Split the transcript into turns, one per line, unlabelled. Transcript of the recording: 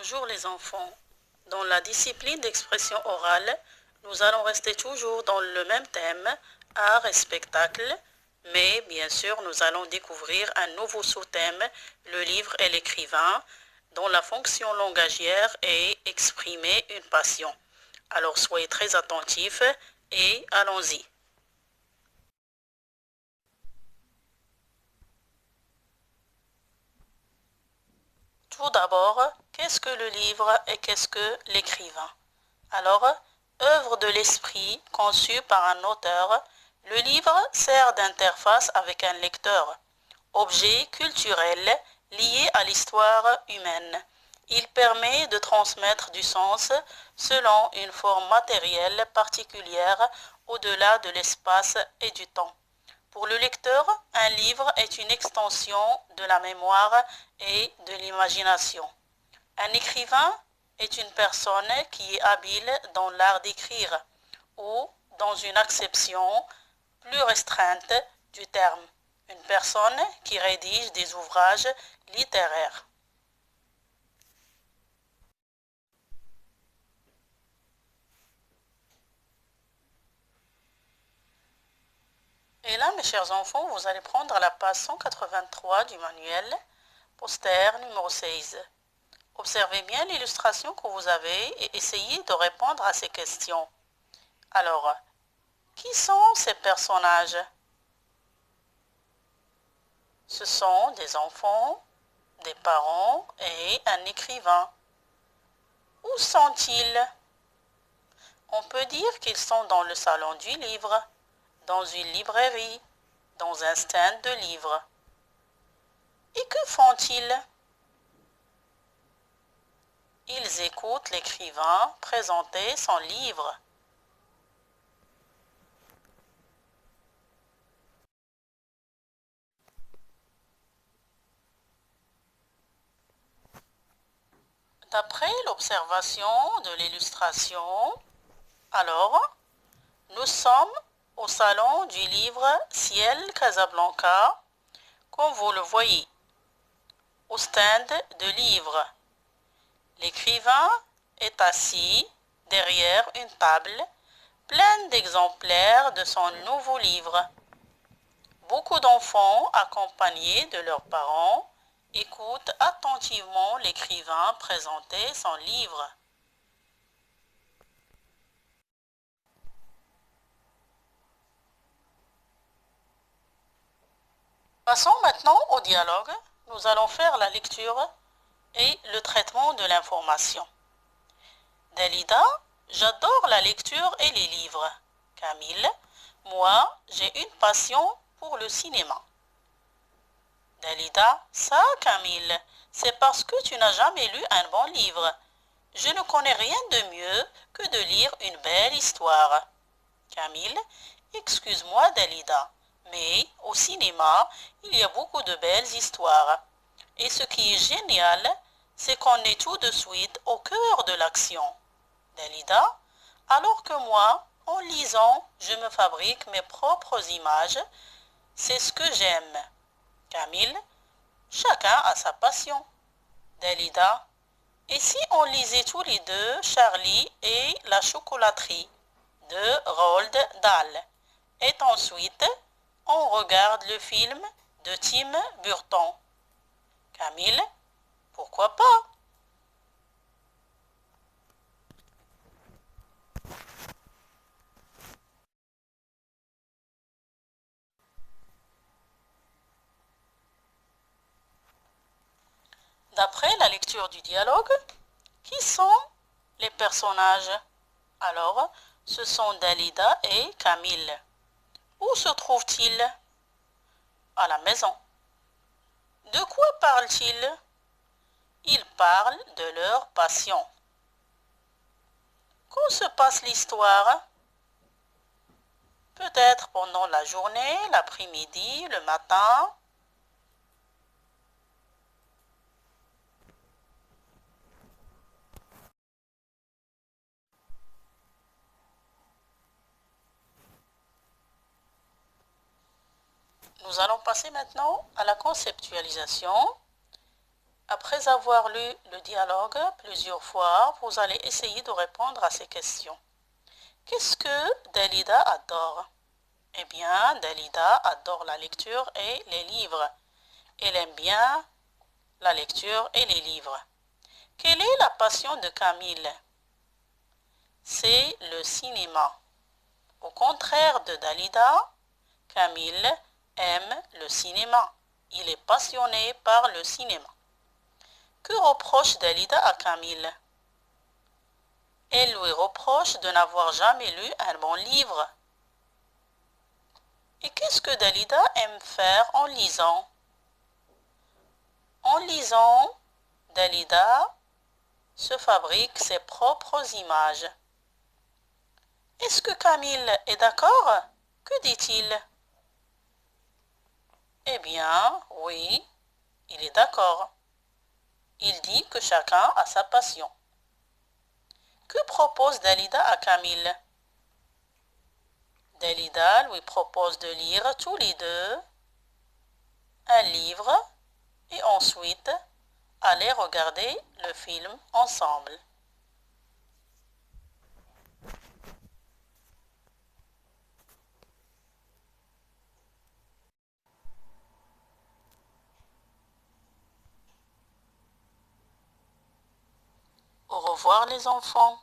Bonjour les enfants. Dans la discipline d'expression orale, nous allons rester toujours dans le même thème, art et spectacle, mais bien sûr nous allons découvrir un nouveau sous-thème, le livre et l'écrivain, dont la fonction langagière est exprimer une passion. Alors soyez très attentifs et allons-y. Tout d'abord, qu'est-ce que le livre et qu'est-ce que l'écrivain? Alors, œuvre de l'esprit conçue par un auteur, le livre sert d'interface avec un lecteur, objet culturel lié à l'histoire humaine. Il permet de transmettre du sens selon une forme matérielle particulière au-delà de l'espace et du temps. Pour le lecteur, un livre est une extension de la mémoire et de l'imagination. Un écrivain est une personne qui est habile dans l'art d'écrire ou dans une acception plus restreinte du terme, une personne qui rédige des ouvrages littéraires. Et là, mes chers enfants, vous allez prendre la page 183 du manuel, poster numéro 16. Observez bien l'illustration que vous avez et essayez de répondre à ces questions. Alors, qui sont ces personnages? Ce sont des enfants, des parents et un écrivain. Où sont-ils? On peut dire qu'ils sont dans le salon du livre, dans une librairie, dans un stand de livres. Et que font-ils? Ils écoutent l'écrivain présenter son livre. D'après l'observation de l'illustration, alors, nous sommes au salon du livre Ciel Casablanca, comme vous le voyez, au stand de livres. L'écrivain est assis derrière une table pleine d'exemplaires de son nouveau livre. Beaucoup d'enfants, accompagnés de leurs parents, écoutent attentivement l'écrivain présenter son livre. Passons maintenant au dialogue. Nous allons faire la lecture et le traitement de l'information. Dalida, j'adore la lecture et les livres. Camille, moi, j'ai une passion pour le cinéma. Dalida, ça, Camille, c'est parce que tu n'as jamais lu un bon livre. Je ne connais rien de mieux que de lire une belle histoire. Camille, excuse-moi, Dalida, mais au cinéma, il y a beaucoup de belles histoires. Et ce qui est génial, c'est qu'on est tout de suite au cœur de l'action. Dalida, alors que moi, en lisant, je me fabrique mes propres images. C'est ce que j'aime. Camille, chacun a sa passion. Dalida, et si on lisait tous les deux Charlie et la chocolaterie de Roald Dahl? Et ensuite, on regarde le film de Tim Burton. Camille, pourquoi pas? D'après la lecture du dialogue, qui sont les personnages? Alors, ce sont Dalida et Camille. Où se trouvent-ils? À la maison. De quoi parlent-ils? Ils parlent de leur passion. Quand se passe l'histoire? Peut-être pendant la journée, l'après-midi, le matin. Nous allons passer maintenant à la conceptualisation. Après avoir lu le dialogue plusieurs fois, vous allez essayer de répondre à ces questions. Qu'est-ce que Dalida adore? Eh bien, Dalida adore la lecture et les livres. Elle aime bien la lecture et les livres. Quelle est la passion de Camille? C'est le cinéma. Au contraire de Dalida, Camille aime le cinéma. Il est passionné par le cinéma. Que reproche Dalida à Camille? Elle lui reproche de n'avoir jamais lu un bon livre. Et qu'est-ce que Dalida aime faire en lisant? En lisant, Dalida se fabrique ses propres images. Est-ce que Camille est d'accord? Que dit-il? Eh bien, oui, il est d'accord. Il dit que chacun a sa passion. Que propose Dalida à Camille? Dalida lui propose de lire tous les deux un livre et ensuite aller regarder le film ensemble. Au revoir les enfants.